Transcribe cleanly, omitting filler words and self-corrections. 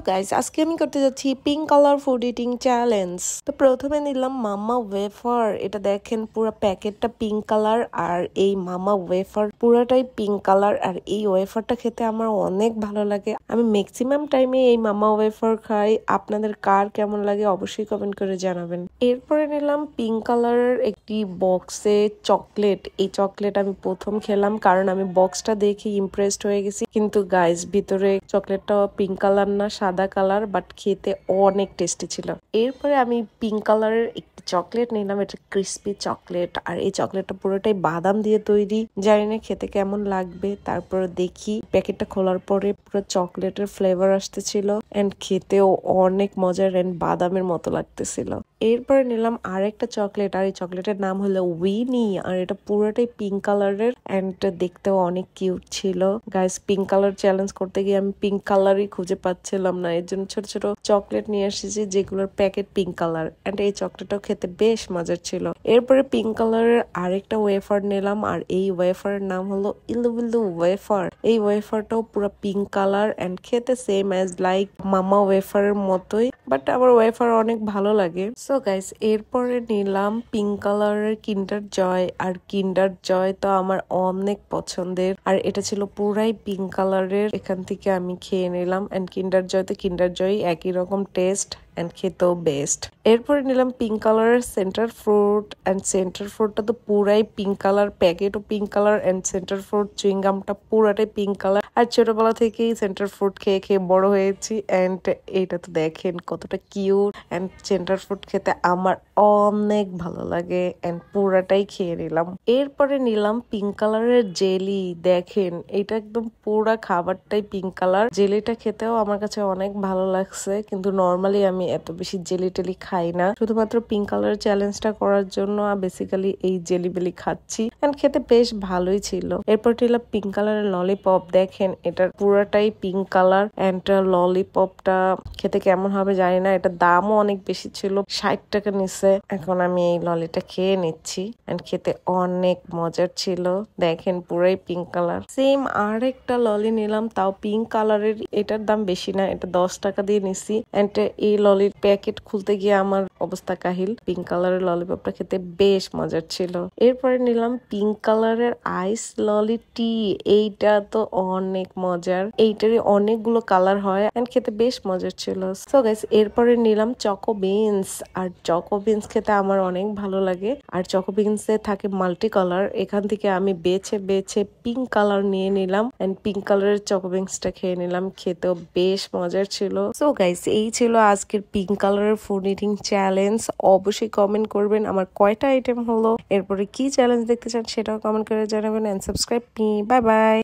Guys, আজকে আমি করতে যাচ্ছি pink colour food eating challenge. তো প্রথমে নিলাম মামা ওয়েফার। এটা দেখেন পুরো প্যাকেটটা পিঙ্ক কালার, আর এই মামা ওয়েফার পুরাটাই পিঙ্ক কালার। আর এই ওয়েফারটা খেতে আমার অনেক ভালো লাগে। আমি ম্যাক্সিমাম টাইমে এই মামা ওয়েফার খাই। আপনাদের কার কেমন লাগে অবশ্যই কমেন্ট করে জানাবেন। এরপরে নিলাম পিঙ্ক কালারের একটি বক্সে চকলেট। এই চকলেট আমি প্রথম খেলাম কারণ আমি বক্সটা দেখে ইমপ্রেসড হয়ে গেছি, কিন্তু গাইস ভিতরে চকলেটটা পিঙ্ক কালার না, সাদা কালার, বাট খেতে অনেক টেস্টি ছিল। এরপরে আমি পিঙ্ক কালারের একটি চকলেট নিলাম, এটা ক্রিস্পি চকলেট, আর এই চকলেটটা পুরোটাই বাদাম দিয়ে তৈরি। জানি না খেতে কেমন লাগবে। তারপর দেখি প্যাকেটটা খোলার পরে পুরো চকলেটের ফ্লেভার আসতেছিল এন্ড খেতেও অনেক মজার এন্ড বাদামের মতো লাগতেছিল। এরপরে নিলাম আরেকটা চকলেট, আর এই চকলেটের নাম হলো উইনি, আর এটা পুরোটাই পিঙ্ক কালারের এন্ড দেখতেও অনেক কিউট ছিল। গাইস, পিঙ্ক কালার চ্যালেঞ্জ করতে গিয়ে আমি পিঙ্ক কালারই খুঁজে পাচ্ছিলাম না, এর জন্য ছোট ছোট চকলেট নিয়ে এসেছি যেগুলোর প্যাকেট পিঙ্ক কালার, এন্ড এই চকলেটটাও খেতে বেশ মজার ছিল। এরপরে পিঙ্ক কালারের আরেকটা ওয়েফার নিলাম, আর এই ওয়েফারের নাম হলো ইলুবিলু ওয়েফার। এই ওয়েফারটাও পুরো পিঙ্ক কালার এন্ড খেতে সেম অ্যাজ লাইক মামা ওয়েফারের মতোই, বাট আমার ওয়েফার অনেক ভালো লাগে। সো গাইস, এরপরে নিলাম পিঙ্ক কালারের কিন্ডার জয়, আর কিন্ডার জয় তো আমার অনেক পছন্দের, আর এটা ছিল পুরাই পিঙ্ক কালারের। এখান থেকে আমি খেয়ে নিলাম, এন্ড কিন্ডার জয় তো কিন্ডার জয় একই রকম টেস্ট এন্ড খেতেও বেস্ট। এরপরে নিলাম পিঙ্ক কালারের সেন্টার ফ্রুট, এন্ড সেন্টার ফ্রুটটা তো পুরাই পিঙ্ক কালার, প্যাকেটও pink colour, and Center Fruit চুইংগামটা পুরাটাই পিঙ্ক কালার। আর ছোটবেলা থেকেই সেন্টার ফ্রুট খেয়ে খেয়ে বড় হয়েছি, এন্ড এইটা তো দেখেন কতটা কিউট। এন্ড সেন্টার ফ্রুট খেতে আমার অনেক ভালো লাগে, এন্ড পুরাটাই খেয়ে নিলাম। এরপরে নিলাম পিঙ্ক কালারের জেলি। দেখেন এটা একদম পুরা খাবারটাই পিঙ্ক কালার। জেলিটা খেতেও আমার কাছে অনেক ভালো লাগছে, কিন্তু নর্মালি আমি এত বেশি জেলি টেলি খাই না, শুধুমাত্র পিঙ্ক কালার চ্যালেঞ্জটা করার জন্য বেসিক্যালি এই জেলি বেলি খাচ্ছি, এন্ড খেতে বেশ ভালোই ছিল। এরপর নিলাম পিঙ্ক কালারের ললিপপ। দেখেন এটার পুরাটাই পিঙ্ক কালার, এন্ড ললিপপটা খেতে কেমন হবে জানি না, এটার দামও অনেক বেশি ছিল, 60 টাকা নিচ্ছে। এখন আমি এই ললিটা খেয়ে নিচ্ছি, এন্ড খেতে অনেক মজার ছিল। দেখেন পুরাই পিঙ্ক কালার। সেম আর একটা ললি নিলাম, তাও পিঙ্ক কালারের। এটার দাম বেশি না, এটা 10 টাকা দিয়ে নিছি, এন্ড এই ললির প্যাকেট খুলতে গিয়ে আমার অবস্থা কাহিল। পিঙ্ক কালারের ললিপপটা খেতে বেশ মজার ছিল। এরপরে নিলাম পিঙ্ক কালারের আইস ললি টি। এইটা তো অনেক মজার, এইটারই অনেকগুলো কালার হয় এন্ড খেতে বেশ মজার ছিল। সো গাইস, এরপরে নিলাম চকো বিনস, আর চকো বিনস খেতে আমার অনেক ভালো লাগে, আর চকো বিনস এ থাকে মাল্টি কালার। এখান থেকে আমি বেছে বেছে পিঙ্ক কালার নিয়ে নিলাম, এন্ড পিঙ্ক কালারের চকো বিনসটা খেয়ে নিলাম, খেতেও বেশ মজার ছিল। সো গাইস, এই ছিল আজকের পিঙ্ক কালারের ফুড ইটিং চ্যালেঞ্জ। অবশ্যই কমেন্ট করবেন আমার কয়টা আইটেম হলো, এরপরে কি চ্যালেঞ্জ দেখতে চান সেটাও কমেন্ট করে জানাবেন, and subscribe me. Bye by.